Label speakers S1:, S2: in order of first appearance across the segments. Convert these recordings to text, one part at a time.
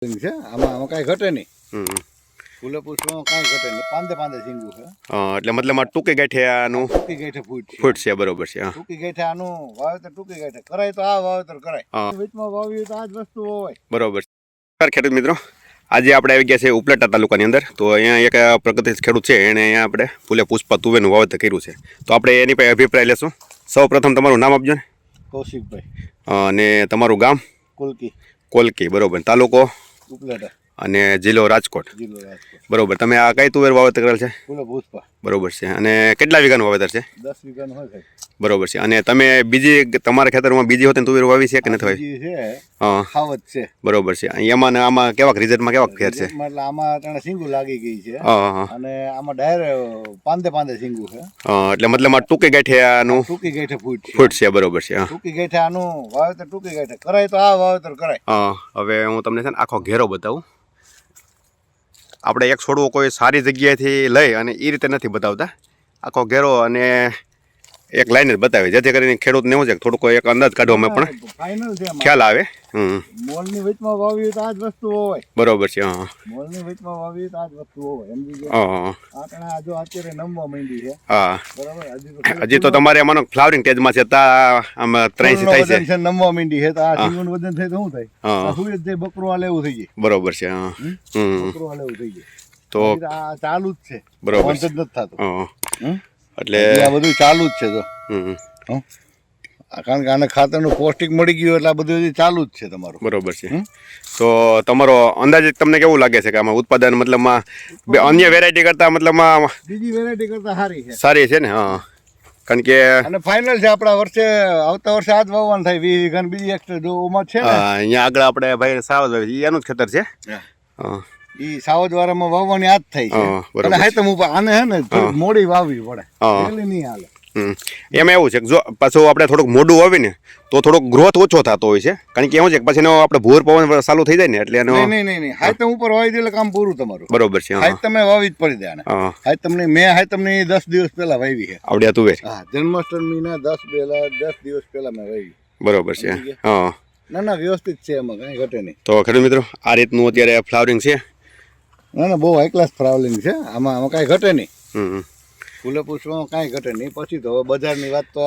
S1: છે આમાં કાંઈ ઘટે નહીં. ફૂલે પુષ્પમાં કાંઈ ઘટે નહીં. પાંદે પાંદે સીંગું છે.
S2: એટલે મતલબ ટૂંકી ગાંઠે આનું
S1: ટૂંકી ગાંઠે
S2: ફૂટ છે. બરોબર છે.
S1: ટૂંકી ગાંઠે આનું વાવેતર ટૂંકી ગાંઠે કરાય તો આ વાવેતર કરાય. વચમાં વાવ્યું તો આ જ વસ્તુ હોય.
S2: બરોબર. ખેડૂત મિત્રો, આજે આપણે આવી ગયા છે ઉપલેટા તાલુકાની અંદર. તો અહીંયા એક પ્રગતિશીલ ખેડૂત છે, એણે અહીંયા આપણે ફૂલે પુષ્પા તુવેરનું વાવેતર કર્યું છે. તો આપણે એની પાસે અભિપ્રાય લેશું. સૌ પ્રથમ તમારું નામ આપજો ને.
S1: કૌશિકભાઈ.
S2: અને તમારું ગામ?
S1: કોલકી.
S2: કોલકી. બરોબર. તાલુકો?
S1: ઉપલેટા.
S2: અને જિલ્લો રાજકોટ.
S1: જિલ્લો રાજકોટ.
S2: બરોબર. તમે આ કઈ તુવેર વાવેતર કરેલ છે?
S1: ફૂલે પુષ્પા.
S2: બરોબર છે. અને કેટલા વીઘાનું વાવેતર છે?
S1: 10 વીઘાનું હોય સાહેબ.
S2: બરોબર છે. અને તમે બીજી તમારા ખેતરમાં બીજી હોતી તુવેર વાવી છે કે નથી વાવી?
S1: છે.
S2: હા,
S1: ખાવત છે.
S2: બરોબર છે. એમાં ને આમાં કેવાક રિઝલ્ટમાં કેવાક ફેર છે?
S1: એટલે આમાં તને સિંગુ લાગી ગઈ છે.
S2: હા.
S1: અને આમાં ડાયરેક્ટ પાંદે પાંદે સિંગુ છે.
S2: એટલે મતલબ આ ટૂંકી ગાંઠે આનું
S1: ટૂંકી ગાંઠે ફૂટ
S2: છે. બરોબર છે.
S1: ટૂંકી ગાંઠે આનું વાવેતર ટૂંકી ગાંઠે કરાય તો આ વાવેતર કરાય.
S2: હવે હું તમને છે ને આખો ઘેરો બતાવું. આપણે એક છોડવો કોઈ સારી જગ્યાએથી લઈ અને એ રીતે નથી બતાવતા. આખો ઘેરો અને એક લાઈન જ બતાવી, જેથી કરીને ખેડૂતને એવું છે કે થોડુંક એક અંદાજ કાઢવામાં પણ
S1: ફાઇનલ છે
S2: ખ્યાલ આવે.
S1: મોલની વચમાં વાવ્યું તો આ જ વસ્તુ હોય.
S2: બરોબર છે.
S1: મોલની વચમાં વાવ્યું તો આ જ વસ્તુ હોય. સમજી ગયા? આ જો અત્યારે નમવા માંડી છે.
S2: હા,
S1: બરાબર.
S2: હજી તો તમારે એમાંનો ફ્લાવરિંગ સ્ટેજમાં છે. આમ 83 થાય છે.
S1: નમવા માંડી છે તો આ સિંગુનું વજન થાય તો શું થાય? આ સુઈ જ જાય, બકરો આ લેવું થઈ જાય.
S2: બરોબર છે.
S1: બકરો આ લેવું થઈ જાય.
S2: તો
S1: આ ચાલુ જ છે.
S2: બરોબર
S1: જ નથી થતું.
S2: એટલે
S1: આ બધું ચાલુ જ છે. તો કારણ કે આને ખાતરનું પૌષ્ટિક મળી ગયું એટલે આ બધું ચાલુ જ છે તમારું.
S2: બરોબર છે. તો તમારો અંદાજે તમને કેવું લાગે છે કે આમાં ઉત્પાદન મતલબમાં અન્ય વેરાયટી કરતા મતલબમાં
S1: બીજી વેરાયટી કરતા
S2: સારી છે ને? હા, કારણ કે
S1: અને ફાઇનલ છે આપણા વર્ષે આવતા વર્ષે આ જ વાવવાનું થાય. 20 વીઘા બીજી એક્સ્ટ્રા જોમાં છે.
S2: અહીંયા આગળ આપણે ભાઈ સાવજ વાવી એનું જ ખેતર છે.
S1: ઈ સાવજ વાળામાં વાવવાની આ જ થાય છે. અને હાઈતમ ઉપર આને હે ને મોડી વાવવી પડે, પેલી નહીં હાલે.
S2: એમાં એવું છે કે જો પાછું આપણે થોડુંક મોડું વાવી ને તો થોડોક ગ્રોથ ઓછો થતો હોય છે. કારણ કે એવું છે કે પછી આપણે ભૂર પવન ચાલુ થઈ જાય ને એટલે એનો
S1: નહીં હાઈતમ ઉપર વાવી દે એટલે કામ પૂરું તમારું.
S2: બરોબર છે.
S1: હાઈતમે વાવી જ પડી દે આને. હાઈતમની મેં હાઈતમની 10 દિવસ પહેલા વાવી છે.
S2: આવડ્યા તુવેર?
S1: હા, જન્માષ્ટમીના 10 દિવસ પહેલા મેં વાવી.
S2: બરોબર છે.
S1: ના વ્યવસ્થિત છે, એમાં કઈ ઘટે નહીં.
S2: તો ખેડૂત મિત્રો, આ રીતનું અત્યારે ફ્લાવરિંગ છે.
S1: ના બહુ હાઈ ક્લાસ ફ્લાવરિંગ છે. આમાં કાંઈ ઘટે નહીં. ફૂલે પુષ્પમાં કાંઈ ઘટે નહીં. પછી તો હવે બજારની વાત તો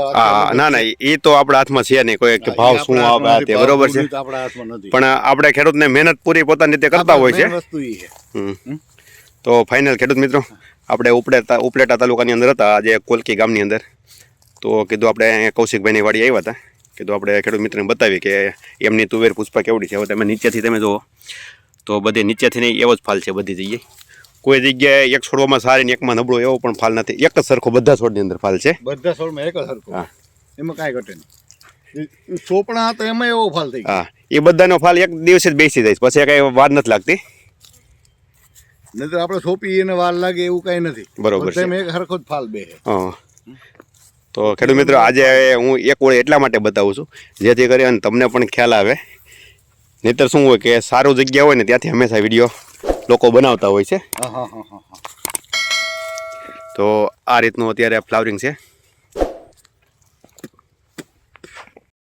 S2: ના એ તો આપણા હાથમાં છે નહીં. કોઈ ભાવ શું આવે તે બરોબર છે,
S1: આપણા હાથમાં નથી.
S2: પણ આપણે ખેડૂતને મહેનત પૂરી પોતાની રીતે કરતા હોય છે.
S1: વસ્તુ એ છે.
S2: તો ફાઇનલ ખેડૂત મિત્રો, આપણે ઉપલેટા તાલુકાની અંદર હતા, આજે કોલકી ગામની અંદર. તો કીધું આપણે કૌશિકભાઈની વાડી આવ્યા હતા. કીધું આપણે ખેડૂત મિત્રને બતાવી કે એમની તુવેર પુષ્પા કેવડી છે. હવે તમે નીચેથી તમે જુઓ તો બધી નીચેથી નહીં એવો જ ફાલ છે બધી જગ્યાએ. કોઈ જગ્યાએ એક છોડવામાં સારી ને એકમાં નબળો એવો પણ ફાલ નથી. એક જ સરખો બધા છોડની અંદર ફાલ છે.
S1: બધા છોડમાં એક જ સરખો. એમાં કાંઈ ઘટે નહીં. સોપણા તો એમાં એવો ફાલ થઈ ગયો.
S2: એ બધાનો ફાલ એક દિવસે જ બેસી જાય, પછી કઈ વાર નથી લાગતી.
S1: નહીં તો આપણે સોંપી એને વાર લાગે એવું કાંઈ નથી.
S2: બરોબર છે.
S1: એક સરખો જ ફાલ બે.
S2: તો ખેડૂત મિત્રો, આજે હું એક ઓળે એટલા માટે બતાવું છું જેથી કરીને તમને પણ ખ્યાલ આવે. નહીતર શું હોય કે સારું જગ્યા હોય ને ત્યાંથી હંમેશા વિડીયો લોકો બનાવતા હોય છે. તો આ રીતનું અત્યારે ફ્લાવરિંગ છે.